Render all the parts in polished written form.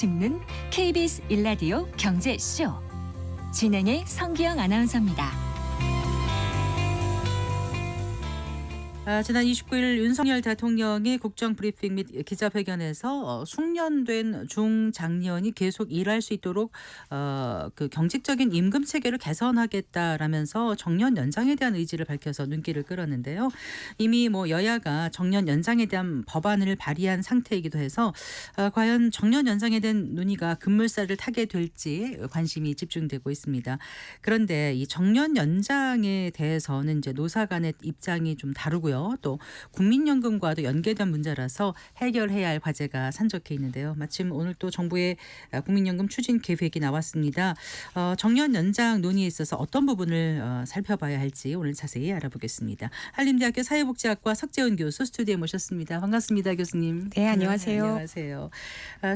듣는 KBS 일라디오 경제쇼 진행의 성기영 아나운서입니다. 지난 29일 윤석열 대통령이 국정브리핑 및 기자회견에서 숙련된 중장년이 계속 일할 수 있도록 그 경직적인 임금 체계를 개선하겠다라면서 정년 연장에 대한 의지를 밝혀서 눈길을 끌었는데요. 이미 여야가 정년 연장에 대한 법안을 발의한 상태이기도 해서 과연 정년 연장에 대한 논의가 급물살을 타게 될지 관심이 집중되고 있습니다. 그런데 이 정년 연장에 대해서는 이제 노사 간의 입장이 좀 다르고요. 또 국민연금과도 연계된 문제라서 해결해야 할 과제가 산적해 있는데요. 마침 오늘 또 정부의 국민연금 추진 계획이 나왔습니다. 정년 연장 논의에 있어서 어떤 부분을 살펴봐야 할지 오늘 자세히 알아보겠습니다. 한림대학교 사회복지학과 석재훈 교수 스튜디오에 모셨습니다. 반갑습니다, 교수님. 네, 안녕하세요. 안녕하세요.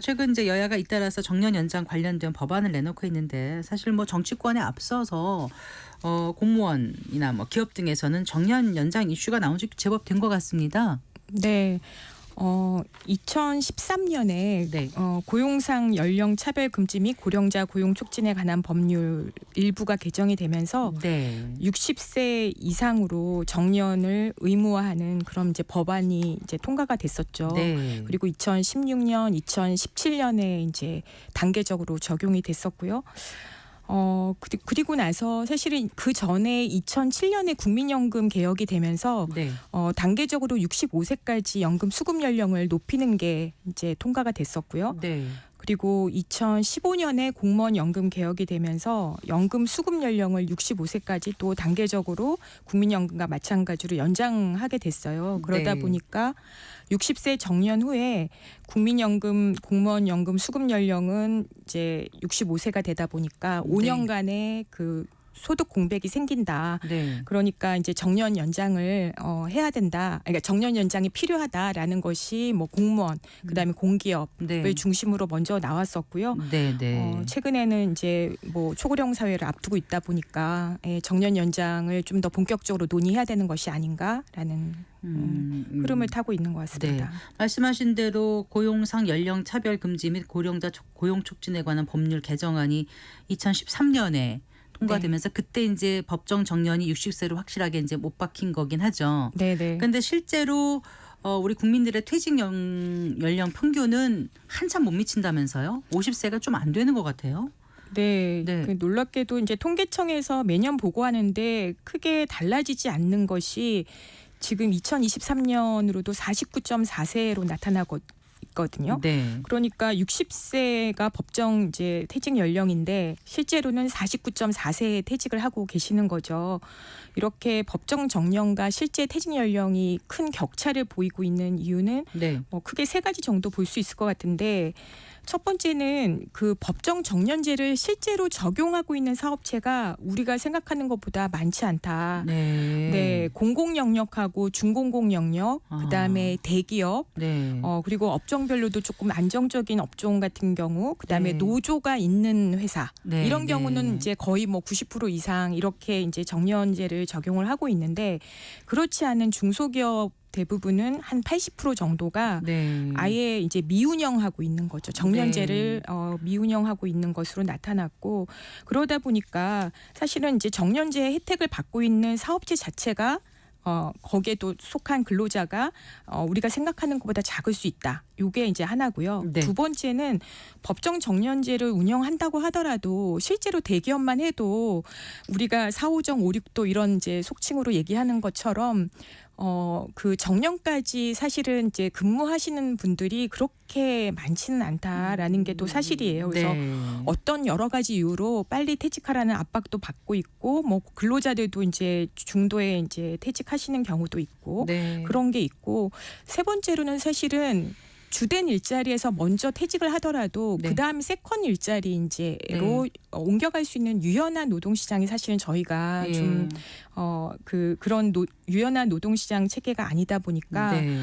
최근 이제 여야가 잇따라서 정년 연장 관련된 법안을 내놓고 있는데 사실 정치권에 앞서서 공무원이나 기업 등에서는 정년 연장 이슈가 나온 지 제법 된 것 같습니다. 네. 2013년에 네. 고용상 연령 차별 금지 및 고령자 고용 촉진에 관한 법률 일부가 개정이 되면서 네. 60세 이상으로 정년을 의무화하는 그런 이제 법안이 이제 통과가 됐었죠. 네. 그리고 2016년, 2017년에 이제 단계적으로 적용이 됐었고요. 그리고 나서 사실은 그 전에 2007년에 국민연금 개혁이 되면서 네. 단계적으로 65세까지 연금 수급 연령을 높이는 게 이제 통과가 됐었고요. 네. 그리고 2015년에 공무원 연금 개혁이 되면서 연금 수급 연령을 65세까지 또 단계적으로 국민연금과 마찬가지로 연장하게 됐어요. 그러다 네. 보니까 60세 정년 후에 국민연금, 공무원 연금 수급 연령은 이제 65세가 되다 보니까 5년간의 그 소득 공백이 생긴다. 네. 그러니까 이제 정년 연장을 해야 된다. 그러니까 정년 연장이 필요하다라는 것이 공무원, 그다음에 공기업을 네. 중심으로 먼저 나왔었고요. 네. 네. 최근에는 이제 초고령 사회를 앞두고 있다 보니까 정년 연장을 좀 더 본격적으로 논의해야 되는 것이 아닌가라는 흐름을 타고 있는 것 같습니다. 네. 말씀하신 대로 고용상 연령 차별 금지 및 고령자 고용 촉진에 관한 법률 개정안이 2013년에 통과되면서 그때 이제 법정 정년이 60세로 확실하게 이제 못 박힌 거긴 하죠. 네네. 그런데 실제로 우리 국민들의 퇴직 연령 평균은 한참 못 미친다면서요? 50세가 좀 안 되는 것 같아요. 네, 네. 그 놀랍게도 이제 통계청에서 매년 보고하는데 크게 달라지지 않는 것이 지금 2023년으로도 49.4세로 나타나고 있거든요. 네. 그러니까 60세가 법정 이제 퇴직 연령인데 실제로는 49.4세에 퇴직을 하고 계시는 거죠. 이렇게 법정 정년과 실제 퇴직 연령이 큰 격차를 보이고 있는 이유는 네. 크게 세 가지 정도 볼 수 있을 것 같은데, 첫 번째는 그 법정 정년제를 실제로 적용하고 있는 사업체가 우리가 생각하는 것보다 많지 않다. 네. 네, 공공 영역하고 중공공 영역, 그다음에 대기업, 네. 그리고 업종별로도 조금 안정적인 업종 같은 경우, 그다음에 네. 노조가 있는 회사, 네, 이런 네. 경우는 이제 거의 90% 이상 이렇게 이제 정년제를 적용을 하고 있는데, 그렇지 않은 중소기업 대부분은 한 80% 정도가 네. 아예 이제 미운영하고 있는 거죠. 정년제를 미운영하고 있는 것으로 나타났고, 그러다 보니까 사실은 이제 정년제 혜택을 받고 있는 사업체 자체가 거기에도 속한 근로자가 우리가 생각하는 것보다 작을 수 있다. 이게 이제 하나고요. 네. 두 번째는 법정 정년제를 운영한다고 하더라도 실제로 대기업만 해도 우리가 4호정 5.6도 이런 이제 속칭으로 얘기하는 것처럼 그 정년까지 사실은 이제 근무하시는 분들이 그렇게 많지는 않다라는 게 또 사실이에요. 그래서 네. 어떤 여러 가지 이유로 빨리 퇴직하라는 압박도 받고 있고, 근로자들도 이제 중도에 이제 퇴직하시는 경우도 있고, 네. 그런 게 있고, 세 번째로는 사실은 주된 일자리에서 먼저 퇴직을 하더라도 네. 그다음 세컨 일자리 이제로 옮겨갈 수 있는 유연한 노동시장이 사실은 저희가 예. 좀 그런 유연한 노동시장 체계가 아니다 보니까 네.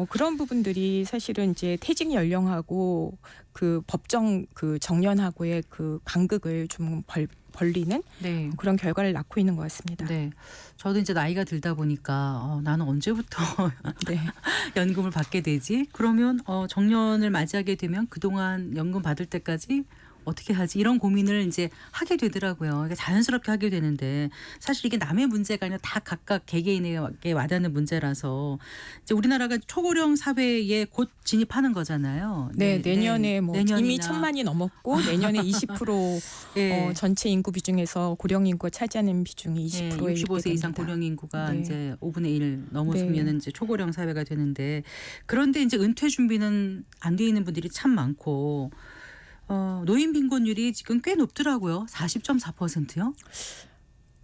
그런 부분들이 사실은 이제 퇴직 연령하고 그 법정 그 정년하고의 그 간극을 좀 벌리는 네. 그런 결과를 낳고 있는 것 같습니다. 네. 저도 이제 나이가 들다 보니까 나는 언제부터 네. 연금을 받게 되지? 그러면 정년을 맞이하게 되면 그동안 연금 받을 때까지 어떻게 하지? 이런 고민을 이제 하게 되더라고요. 그러니까 자연스럽게 하게 되는데 사실 이게 남의 문제가 아니라 다 각각 개개인에게 와닿는 문제라서 이제 우리나라가 초고령 사회에 곧 진입하는 거잖아요. 네, 내년에 뭐 내년이나. 이미 1,000만이 넘었고 내년에 20% 네. 전체 인구 비중에서 고령 인구가 차지하는 비중이 20%에 65세 이상 고령 인구가 네. 이제 5분의 1 넘어서면 네. 이제 초고령 사회가 되는데 그런데 이제 은퇴 준비는 안 돼 있는 분들이 참 많고 노인 빈곤율이 지금 꽤 높더라고요. 40.4%요.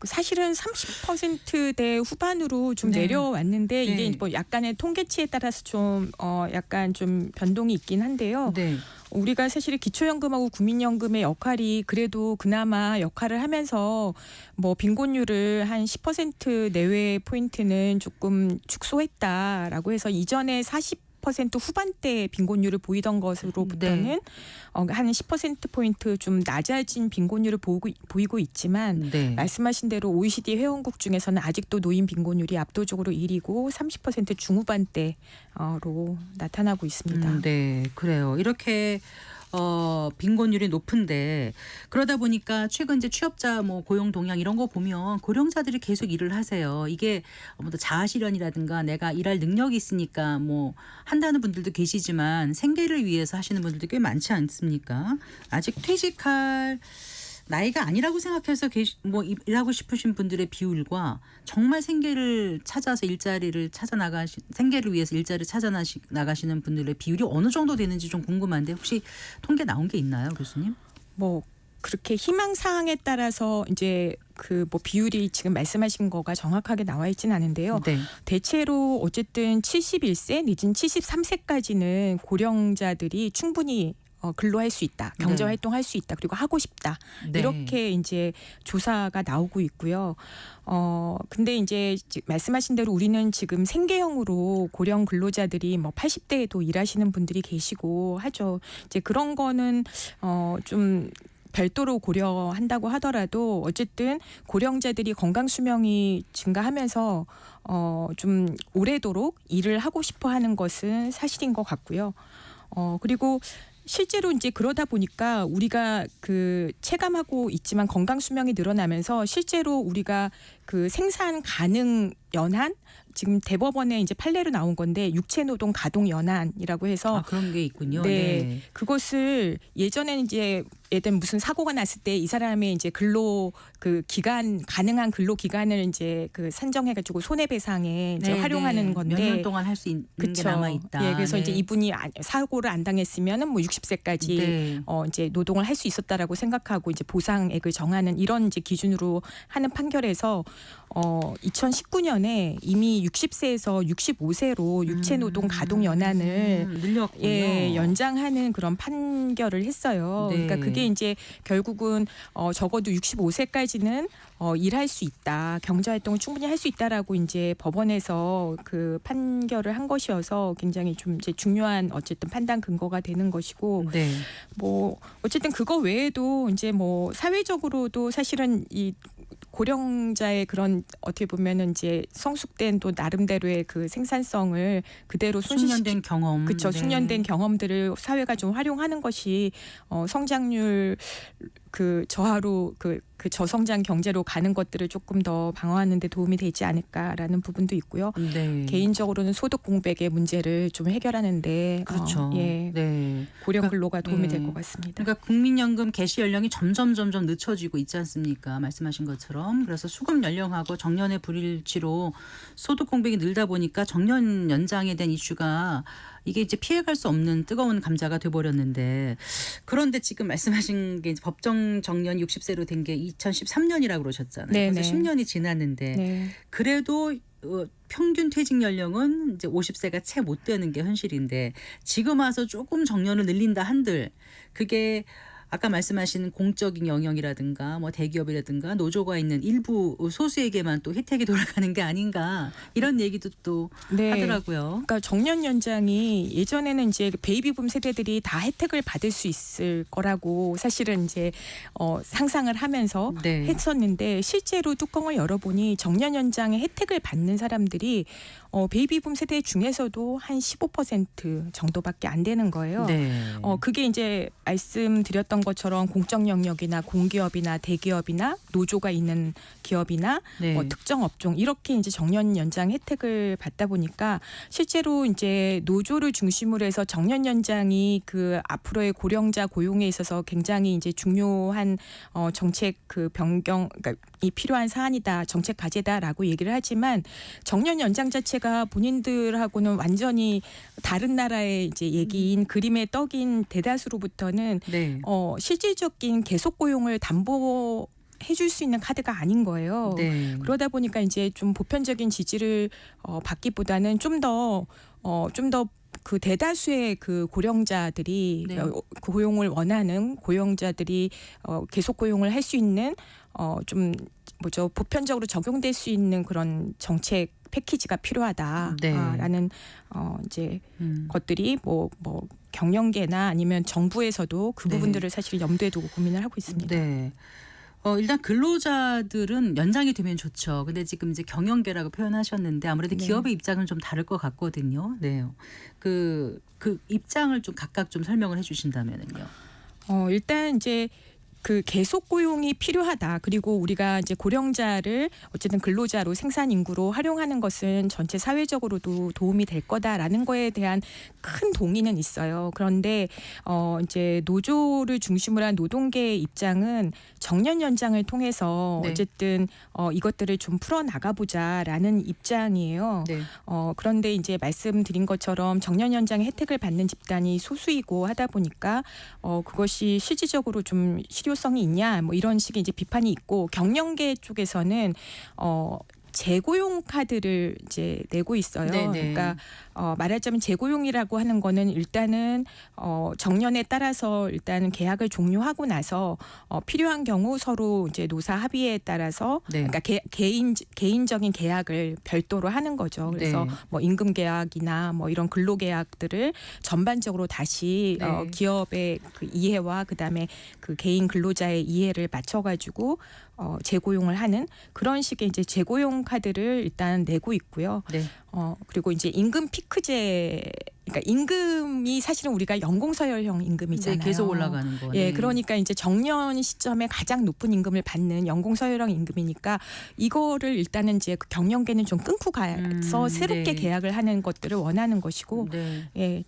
사실은 30%대 후반으로 좀 네. 내려왔는데 네. 이게 뭐 약간의 통계치에 따라서 좀 약간 좀 변동이 있긴 한데요. 네. 우리가 사실 기초연금하고 국민연금의 역할이 그래도 그나마 역할을 하면서 뭐 빈곤율을 한 10% 내외 포인트는 조금 축소했다라고 해서 이전에 40% 후반대 빈곤율을 보이던 것으로부터는 네. 한 10%포인트 좀 낮아진 빈곤율을 보이고 있지만 네. 말씀하신 대로 OECD 회원국 중에서는 아직도 노인 빈곤율이 압도적으로 1위고 30% 중후반대로 나타나고 있습니다. 네, 그래요. 이렇게 빈곤율이 높은데 그러다 보니까 최근 이제 취업자 뭐 고용 동향 이런 거 보면 고령자들이 계속 일을 하세요. 이게 뭐 자아실현이라든가 내가 일할 능력이 있으니까 뭐 한다는 분들도 계시지만 생계를 위해서 하시는 분들도 꽤 많지 않습니까? 아직 퇴직할 나이가 아니라고 생각해서 뭐 일하고 싶으신 분들의 비율과 정말 생계를 찾아서 일자리를 생계를 위해서 일자리를 찾아 나가시는 분들의 비율이 어느 정도 되는지 좀 궁금한데 혹시 통계 나온 게 있나요, 교수님? 뭐 그렇게 희망 사항에 따라서 이제 그 뭐 비율이 지금 말씀하신 거가 정확하게 나와 있지는 않은데요. 네. 대체로 어쨌든 71세 내지는 73세까지는 고령자들이 충분히 근로할 수 있다, 경제 네. 활동할 수 있다, 그리고 하고 싶다 네. 이렇게 이제 조사가 나오고 있고요. 근데 이제 말씀하신 대로 우리는 지금 생계형으로 고령 근로자들이 뭐 80대에도 일하시는 분들이 계시고 하죠. 이제 그런 거는 좀 별도로 고려한다고 하더라도 어쨌든 고령자들이 건강 수명이 증가하면서 좀 오래도록 일을 하고 싶어 하는 것은 사실인 것 같고요. 그리고 실제로 이제 그러다 보니까 우리가 그 체감하고 있지만 건강 수명이 늘어나면서 실제로 우리가 그 생산 가능 연한 지금 대법원에 이제 판례로 나온 건데 육체노동 가동 연한이라고 해서 그런 게 있군요. 네, 그것을 예전에는 이제 예를 무슨 사고가 났을 때 이 사람의 이제 근로 그 기간 가능한 근로 기간을 이제 그 산정해가지고 손해배상에 이제 활용하는 건데 몇 년 동안 할 수 있는 게 남아 있다. 예, 그래서 이제 이분이 사고를 안 당했으면은 뭐 60세까지 네. 이제 노동을 할 수 있었다라고 생각하고 이제 보상액을 정하는 이런 이제 기준으로 하는 판결에서 2019년에 이미 60세에서 65세로 육체노동 가동 연한을 늘렸군요. 연장하는 그런 판결을 했어요. 네. 그러니까 그게 이제 결국은 적어도 65세까지는 일할 수 있다, 경제 활동을 충분히 할 수 있다라고 이제 법원에서 그 판결을 한 것이어서 굉장히 좀 이제 중요한 어쨌든 판단 근거가 되는 것이고, 네. 뭐 어쨌든 그거 외에도 이제 뭐 사회적으로도 사실은 이 고령자의 그런 어떻게 보면은 이제 성숙된 또 나름대로의 그 생산성을 그대로 숙련된 경험. 그렇죠. 네. 숙련된 경험들을 사회가 좀 활용하는 것이 성장률 그 저하로 그 저성장 경제로 가는 것들을 조금 더 방어하는 데 도움이 되지 않을까라는 부분도 있고요. 네. 개인적으로는 소득 공백의 문제를 좀 해결하는데 그렇죠. 예, 네. 고령 근로가 도움이 될 네. 것 같습니다. 그러니까 국민연금 개시 연령이 점점 늦춰지고 있지 않습니까? 말씀하신 것처럼. 그래서 수급 연령하고 정년의 불일치로 소득 공백이 늘다 보니까 정년 연장에 대한 이슈가 이게 이제 피해갈 수 없는 뜨거운 감자가 돼버렸는데, 그런데 지금 말씀하신 게 법정 정년 60세로 된 게 2013년이라고 그러셨잖아요. 네네. 그래서 10년이 지났는데 네. 그래도 평균 퇴직 연령은 이제 50세가 채 못 되는 게 현실인데 지금 와서 조금 정년을 늘린다 한들 그게 아까 말씀하신 공적인 영역이라든가 뭐 대기업이라든가 노조가 있는 일부 소수에게만 또 혜택이 돌아가는 게 아닌가 이런 얘기도 또 네. 하더라고요. 그러니까 정년 연장이 예전에는 이제 베이비붐 세대들이 다 혜택을 받을 수 있을 거라고 사실은 이제 상상을 하면서 네. 했었는데 실제로 뚜껑을 열어보니 정년 연장의 혜택을 받는 사람들이 베이비붐 세대 중에서도 한 15% 정도밖에 안 되는 거예요. 네. 그게 이제 말씀드렸던 것처럼 공적 영역이나 공기업이나 대기업이나 노조가 있는 기업이나 네. 특정 업종 이렇게 이제 정년 연장 혜택을 받다 보니까 실제로 이제 노조를 중심으로 해서 정년 연장이 그 앞으로의 고령자 고용에 있어서 굉장히 이제 중요한 정책 그 변경 그러니까 이 필요한 사안이다 정책 과제다라고 얘기를 하지만 정년 연장 자체가 본인들하고는 완전히 다른 나라의 이제 얘기인 그림의 떡인 대다수로부터는 네. 실질적인 계속 고용을 담보해줄 수 있는 카드가 아닌 거예요. 네. 그러다 보니까 이제 좀 보편적인 지지를 받기보다는 좀 더 그 대다수의 그 고령자들이 네. 고용을 원하는 고용자들이 계속 고용을 할 수 있는 좀 뭐죠 보편적으로 적용될 수 있는 그런 정책 패키지가 필요하다라는 이제 것들이 뭐 경영계나 아니면 정부에서도 그 네. 부분들을 사실 염두에 두고 고민을 하고 있습니다. 네. 일단 근로자들은 연장이 되면 좋죠. 근데 지금 이제 경영계라고 표현하셨는데 아무래도 네. 기업의 입장은 좀 다를 것 같거든요. 네. 그 입장을 좀 각각 좀 설명을 해주신다면요. 일단 이제 그 계속 고용이 필요하다. 그리고 우리가 이제 고령자를 어쨌든 근로자로 생산 인구로 활용하는 것은 전체 사회적으로도 도움이 될 거다라는 거에 대한 큰 동의는 있어요. 그런데 이제 노조를 중심으로 한 노동계의 입장은 정년 연장을 통해서 네. 어쨌든 이것들을 좀 풀어 나가 보자라는 입장이에요. 네. 그런데 이제 말씀드린 것처럼 정년 연장의 혜택을 받는 집단이 소수이고 하다 보니까 그것이 실질적으로 좀 실효성이 있냐 뭐 이런 식의 이제 비판이 있고 경영계 쪽에서는 재고용 카드를 이제 내고 있어요. 네네. 그러니까 말하자면 재고용이라고 하는 거는 일단은 정년에 따라서 일단은 계약을 종료하고 나서 필요한 경우 서로 이제 노사 합의에 따라서 네. 그러니까 개인적인 계약을 별도로 하는 거죠. 그래서 네. 뭐 임금 계약이나 뭐 이런 근로 계약들을 전반적으로 다시 네. 기업의 그 이해와 그다음에 그 개인 근로자의 이해를 맞춰가지고 재고용을 하는 그런 식의 이제 재고용 카드를 일단 내고 있고요. 네. 그리고 이제 임금 피크제, 그러니까 임금이 사실은 우리가 연공서열형 임금이잖아요. 네, 계속 올라가는 거. 예, 네. 그러니까 이제 정년 시점에 가장 높은 임금을 받는 연공서열형 임금이니까 이거를 일단은 이제 그 경영계는 좀 끊고 가서 새롭게 네. 계약을 하는 것들을 원하는 것이고, 네. 예.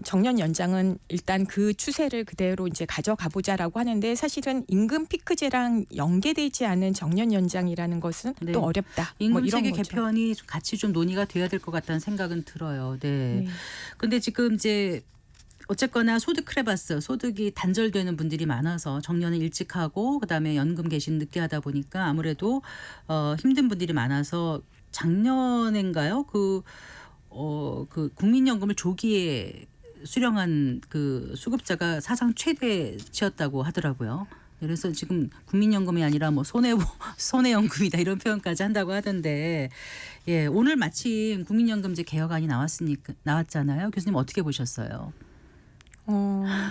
정년 연장은 일단 그 추세를 그대로 이제 가져가 보자라고 하는데 사실은 임금 피크제랑 연계되지 않은 정년 연장이라는 것은 네. 또 어렵다. 뭐 임금 이런 체계 거죠. 개편이 같이 좀 논의가 돼야 될 것 같다는 생각은 들어요. 네. 네. 근데 지금 이제 어쨌거나 소득 크레바스, 소득이 단절되는 분들이 많아서 정년을 일찍 하고 그다음에 연금 개시는 늦게 하다 보니까 아무래도 힘든 분들이 많아서 작년인가요? 그 국민연금을 조기에 수령한 그 수급자가 사상 최대치였다고 하더라고요. 그래서 지금 국민연금이 아니라 뭐 손해연금이다 이런 표현까지 한다고 하던데, 예, 오늘 마침 국민연금제 개혁안이 나왔잖아요. 교수님 어떻게 보셨어요?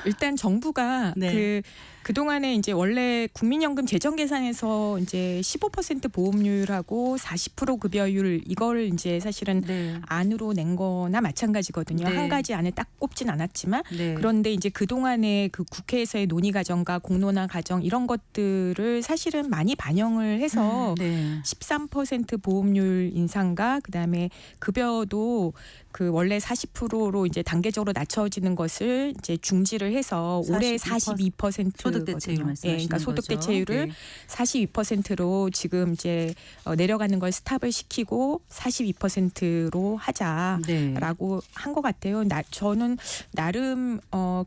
일단 정부가 네. 그동안에 이제 원래 국민연금 재정계산에서 이제 15% 보험료율하고 40% 급여율 이걸 이제 사실은 네. 안으로 낸 거나 마찬가지거든요. 네. 한 가지 안에 딱 꼽진 않았지만 네. 그런데 이제 그동안에 그 국회에서의 논의 과정과 공론화 과정 이런 것들을 사실은 많이 반영을 해서 네. 13% 보험료율 인상과 그다음에 급여도 그 원래 40%로 이제 단계적으로 낮춰지는 것을 이제 중지를 해서 올해 42%거든요. 소득 대체율 말씀하시는 그러니까 소득 거죠. 대체율을 네. 42%로 지금 이제 내려가는 걸 스탑을 시키고 42%로 하자라고 네. 한 것 같아요. 저는 나름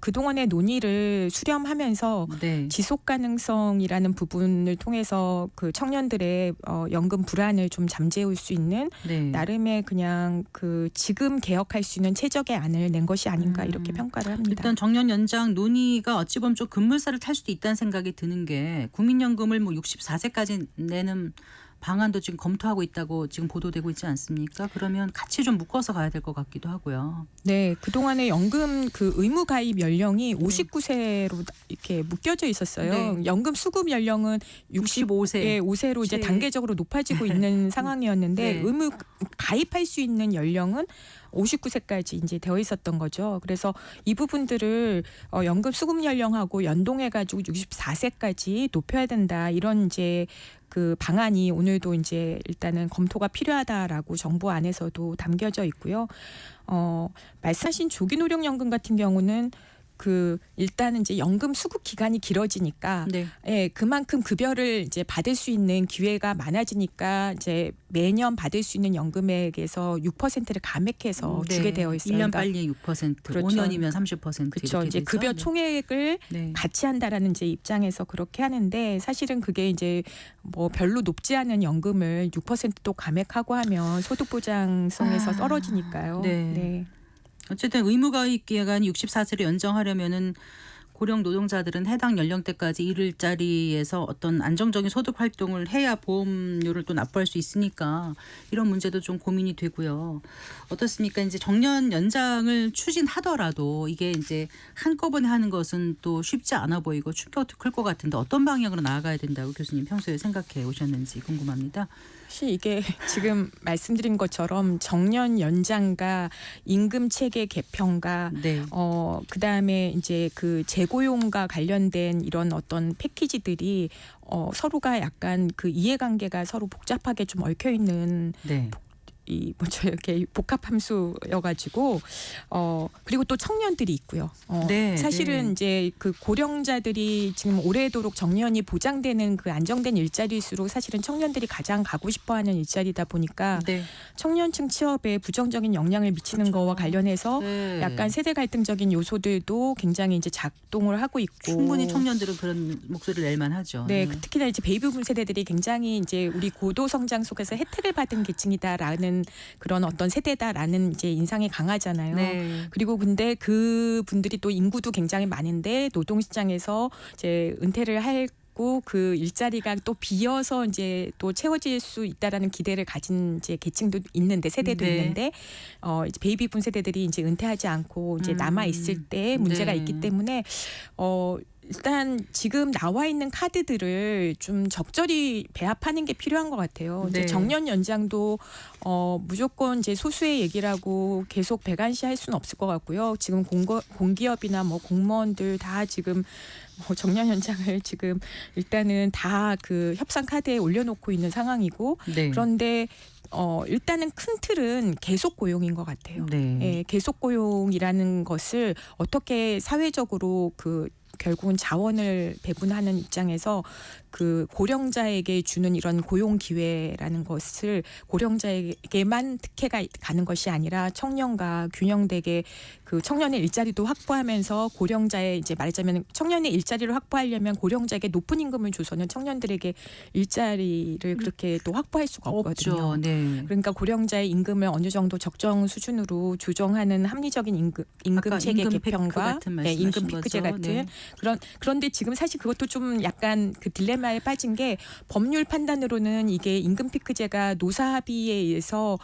그동안의 논의를 수렴하면서 네. 지속 가능성이라는 부분을 통해서 그 청년들의 연금 불안을 좀 잠재울 수 있는 네. 나름의 그냥 그 지금 조금 개혁할 수 있는 최적의 안을 낸 것이 아닌가 이렇게 평가를 합니다. 일단 정년 연장 논의가 어찌 보면 좀 급물살을 탈 수도 있다는 생각이 드는 게 국민연금을 뭐 64세까지 내는 방안도 지금 검토하고 있다고 지금 보도되고 있지 않습니까? 그러면 같이 좀 묶어서 가야 될 것 같기도 하고요. 네, 그동안에 연금 그 의무 가입 연령이 59세로 이렇게 묶여져 있었어요. 네. 연금 수급 연령은 65세. 5세로 이제 네. 단계적으로 높아지고 있는 상황이었는데 네. 의무 가입할 수 있는 연령은 59세까지 이제 되어 있었던 거죠. 그래서 이 부분들을 연금 수급 연령하고 연동해 가지고 64세까지 높여야 된다. 이런 이제 그 방안이 오늘도 이제 일단은 검토가 필요하다라고 정부 안에서도 담겨져 있고요. 말씀하신 조기노령연금 같은 경우는 그 일단은 이제 연금 수급 기간이 길어지니까 네. 예, 그만큼 급여를 이제 받을 수 있는 기회가 많아지니까 이제 매년 받을 수 있는 연금액에서 6%를 감액해서 주게 되어 있어요. 1년 그러니까 빨리 6%, 그렇죠. 5년이면 30% 그렇죠. 이렇게 이제 되죠? 급여 네. 총액을 네. 같이 한다라는 이제 입장에서 그렇게 하는데 사실은 그게 이제 뭐 별로 높지 않은 연금을 6%또 감액하고 하면 소득 보장성에서 떨어지니까요. 네. 어쨌든 의무가입 기간이 64세로 연장하려면은 고령 노동자들은 해당 연령대까지 일을 자리에서 어떤 안정적인 소득 활동을 해야 보험료를 또 납부할 수 있으니까 이런 문제도 좀 고민이 되고요. 어떻습니까? 이제 정년 연장을 추진하더라도 이게 이제 한꺼번에 하는 것은 또 쉽지 않아 보이고 충격도 클 것 같은데 어떤 방향으로 나아가야 된다고 교수님 평소에 생각해 오셨는지 궁금합니다. 사실 이게 지금 말씀드린 것처럼 정년 연장과 임금 체계 개편과 네. 그다음에 이제 그 재고용과 관련된 이런 어떤 패키지들이 서로가 약간 그 이해관계가 서로 복잡하게 좀 얽혀 있는 네. 이 뭐죠 이렇게 복합 함수여가지고 그리고 또 청년들이 있고요. 네, 사실은 네. 이제 그 고령자들이 지금 오래도록 정년이 보장되는 그 안정된 일자리일수록 사실은 청년들이 가장 가고 싶어하는 일자리다 보니까 네. 청년층 취업에 부정적인 영향을 미치는 그렇죠. 거와 관련해서 네. 약간 세대 갈등적인 요소들도 굉장히 이제 작동을 하고 있고 충분히 청년들은 그런 목소리를 낼 만하죠. 네, 특히나 이제 베이비붐 세대들이 굉장히 이제 우리 고도 성장 속에서 혜택을 받은 계층이다라는 그런 어떤 세대다라는 이제 인상이 강하잖아요. 네. 그리고 근데 그 분들이 또 인구도 굉장히 많은데 노동시장에서 이제 은퇴를 할 그 일자리가 또 비어서 이제 또 채워질 수 있다라는 기대를 가진 이제 계층도 있는데 세대도 네. 있는데 이제 베이비붐 세대들이 이제 은퇴하지 않고 이제 남아 있을 때 문제가 네. 있기 때문에 일단 지금 나와 있는 카드들을 좀 적절히 배합하는 게 필요한 것 같아요. 네. 이제 정년 연장도 무조건 이제 소수의 얘기라고 계속 배관시할 수는 없을 것 같고요. 지금 공기업이나 뭐 공무원들 다 지금 정년 연장을 지금 일단은 다 그 협상 카드에 올려놓고 있는 상황이고 네. 그런데 일단은 큰 틀은 계속 고용인 것 같아요. 네. 예, 계속 고용이라는 것을 어떻게 사회적으로 그 결국은 자원을 배분하는 입장에서 그 고령자에게 주는 이런 고용 기회라는 것을 고령자에게만 특혜가 가는 것이 아니라 청년과 균형되게 그 청년의 일자리도 확보하면서 고령자의 이제 말하자면 청년의 일자리를 확보하려면 고령자에게 높은 임금을 줘서는 청년들에게 일자리를 그렇게 또 확보할 수가 없거든요. 없죠. 네. 그러니까 고령자의 임금을 어느 정도 적정 수준으로 조정하는 합리적인 임금 아까 체계 임금 피크 개편과 같은 임금 말씀하신 피크제 거죠. 같은 네. 그런데 지금 사실 그것도 좀 약간 그 딜레마에 빠진 게 법률 판단으로는 이게 임금 피크제가 노사 합의에 의해서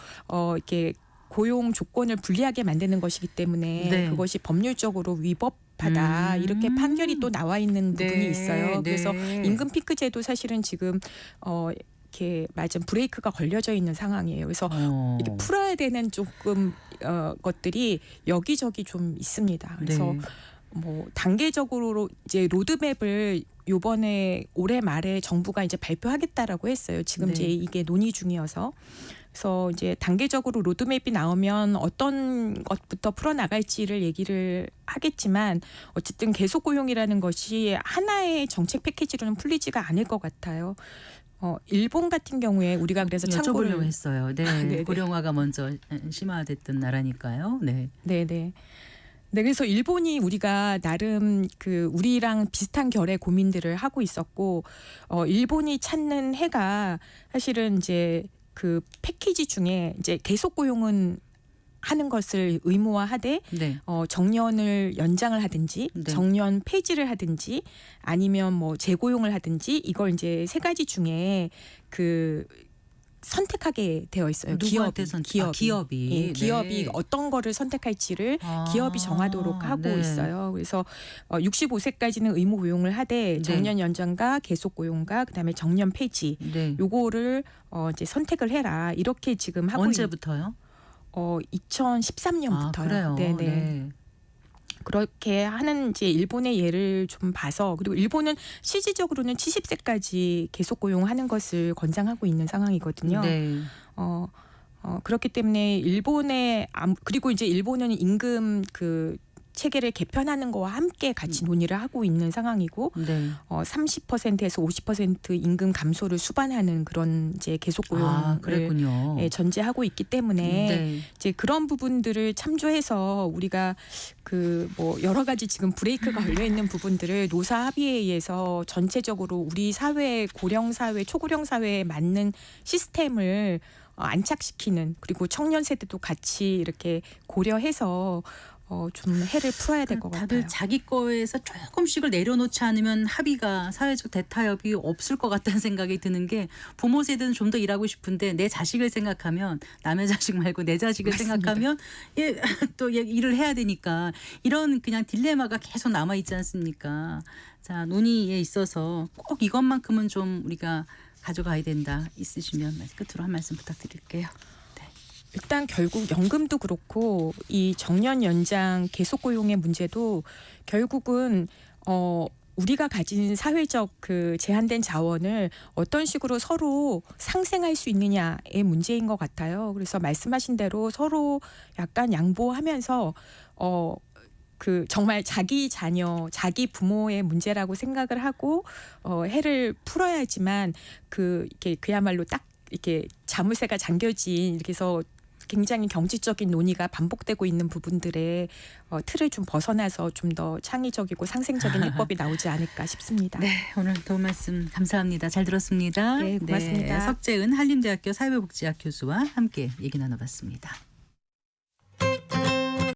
이렇게 고용 조건을 불리하게 만드는 것이기 때문에 네. 그것이 법률적으로 위법하다 이렇게 판결이 또 나와 있는 부분이 네. 있어요. 그래서 네. 임금 피크제도 사실은 지금 이렇게 말하자면 브레이크가 걸려져 있는 상황이에요. 그래서 이렇게 풀어야 되는 조금 것들이 여기저기 좀 있습니다. 그래서 네. 뭐 단계적으로 이제 로드맵을 요번에 올해 말에 정부가 이제 발표하겠다라고 했어요. 지금 네. 이제 이게 논의 중이어서. 그래서 이제 단계적으로 로드맵이 나오면 어떤 것부터 풀어나갈지를 얘기를 하겠지만 어쨌든 계속 고용이라는 것이 하나의 정책 패키지로는 풀리지가 않을 것 같아요. 일본 같은 경우에 우리가 그래서 참고를 여쭤보려고 했어요. 네. 네네. 고령화가 먼저 심화됐던 나라니까요. 네. 네네. 네, 그래서 일본이 우리가 나름 그 우리랑 비슷한 결의 고민들을 하고 있었고, 일본이 찾는 해가 사실은 이제 그 패키지 중에 이제 계속 고용은 하는 것을 의무화하되 네. 정년을 연장을 하든지 네. 정년 폐지를 하든지 아니면 뭐 재고용을 하든지 이걸 이제 세 가지 중에 그 선택하게 되어 있어요. 누구한테 기업이. 예, 기업이 네. 어떤 거를 선택할지를 기업이 정하도록 하고 네. 있어요. 그래서 65세까지는 의무 고용을 하되 네. 정년 연장과 계속 고용과 그다음에 정년 폐지 네. 요거를 이제 선택을 해라. 이렇게 지금 하고 언제부터요? 2013년부터요. 그래요. 네네. 네. 그렇게 하는 이제 일본의 예를 좀 봐서 그리고 일본은 실질적으로는 70세까지 계속 고용하는 것을 권장하고 있는 상황이거든요. 네. 그렇기 때문에 그리고 이제 일본은 임금 그 체계를 개편하는 거와 함께 같이 논의를 하고 있는 상황이고 네. 30%에서 50% 임금 감소를 수반하는 그런 이제 계속 고용을 그랬군요. 전제하고 있기 때문에 네. 이제 그런 부분들을 참조해서 우리가 그 뭐 여러 가지 지금 브레이크가 걸려 있는 부분들을 노사 합의에 의해서 전체적으로 우리 사회 고령 사회 초고령 사회에 맞는 시스템을 안착시키는 그리고 청년 세대도 같이 이렇게 고려해서 좀 해를 풀어야 될 것 같아요. 다들 자기 거에서 조금씩을 내려놓지 않으면 합의가 사회적 대타협이 없을 것 같다는 생각이 드는 게 부모 세대는 좀 더 일하고 싶은데 내 자식을 생각하면 남의 자식 말고 내 자식을 맞습니다. 생각하면 또 일을 해야 되니까 이런 그냥 딜레마가 계속 남아 있지 않습니까? 자, 논의에 있어서 꼭 이것만큼은 좀 우리가 가져가야 된다. 있으시면 끝으로 한 말씀 부탁드릴게요. 일단 결국 연금도 그렇고 이 정년 연장 계속 고용의 문제도 결국은 우리가 가진 사회적 그 제한된 자원을 어떤 식으로 서로 상생할 수 있느냐의 문제인 것 같아요. 그래서 말씀하신 대로 서로 약간 양보하면서 그 정말 자기 자녀, 자기 부모의 문제라고 생각을 하고 해를 풀어야지만 이렇게 그야말로 딱 이렇게 자물쇠가 잠겨진 이렇게 해서 굉장히 경직적인 논의가 반복되고 있는 부분들의 틀을 좀 벗어나서 좀 더 창의적이고 상생적인 해법이 나오지 않을까 싶습니다. 네, 오늘 도움 말씀 감사합니다. 잘 들었습니다. 네, 고맙습니다. 석재은 한림대학교 사회복지학 교수와 함께 얘기 나눠봤습니다.